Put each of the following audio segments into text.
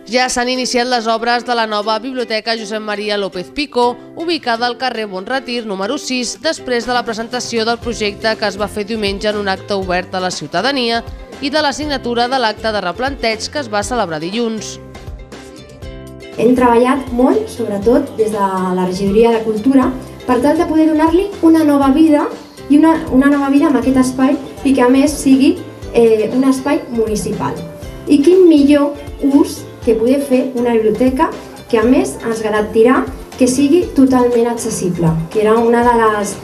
Ja s'han iniciat les obres de la nova Biblioteca Josep Maria López Picó, ubicada al carrer Bonretir, número 6, després de la presentació del projecte que es va fer diumenge en un acte obert a la ciutadania i de la signatura de l'acte de replanteig que es va celebrar dilluns. Hem treballat molt, sobretot des de la Regidoria de Cultura, per tal de poder donar-li una nova vida i una nova vida amb aquest espai i que a més sigui un espai municipal. I quin millor ús que poder fer una biblioteca que a més ens garantirà que sigui totalment accessible, que era una dels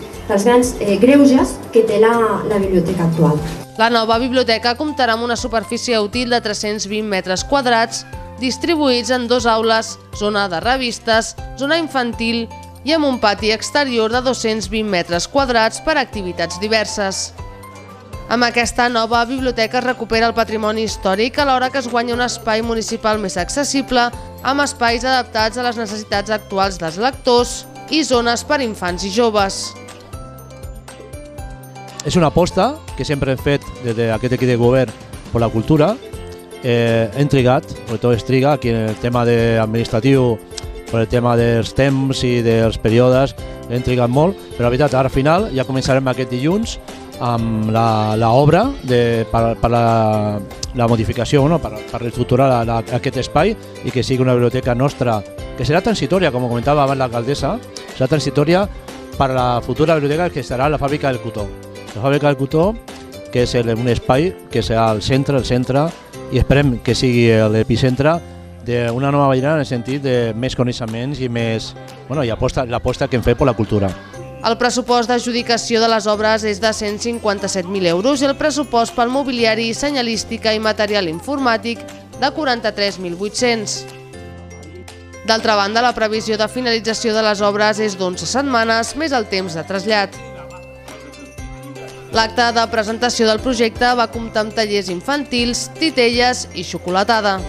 grans greuges que té la biblioteca actual. La nova biblioteca comptarà amb una superfície útil de 320 metres quadrats, distribuïts en 2 aules, zona de revistes, zona infantil i amb un pati exterior de 220 metres quadrats per a activitats diverses. Amb aquesta nova biblioteca es recupera el patrimoni històric alhora que es guanya un espai municipal més accessible amb espais adaptats a les necessitats actuals dels lectors i zones per a infants i joves. És una aposta que sempre hem fet des d'aquest equip de govern per la cultura. Hem trigat, sobretot es triga, aquí en el tema administratiu, per el tema dels temps i dels períodes, hem trigat molt, però la veritat, ara al final ja començarem aquest dilluns amb l'obra per la modificació, per reestructurar aquest espai i que sigui una biblioteca nostra, que serà transitòria, com comentava abans l'alcaldessa, serà transitòria per a la futura biblioteca que serà la fàbrica del cotó. La fàbrica del cotó, que és un espai que serà el centre, i esperem que sigui l'epicentre d'una nova Vallirana en el sentit de més coneixements i l'aposta que hem fet per la cultura. El pressupost d'adjudicació de les obres és de 157.000 euros i el pressupost pel mobiliari, senyalística i material informàtic de 43.800. D'altra banda, la previsió de finalització de les obres és d'11 setmanes més el temps de trasllat. L'acte de presentació del projecte va comptar amb tallers infantils, titelles i xocolatada.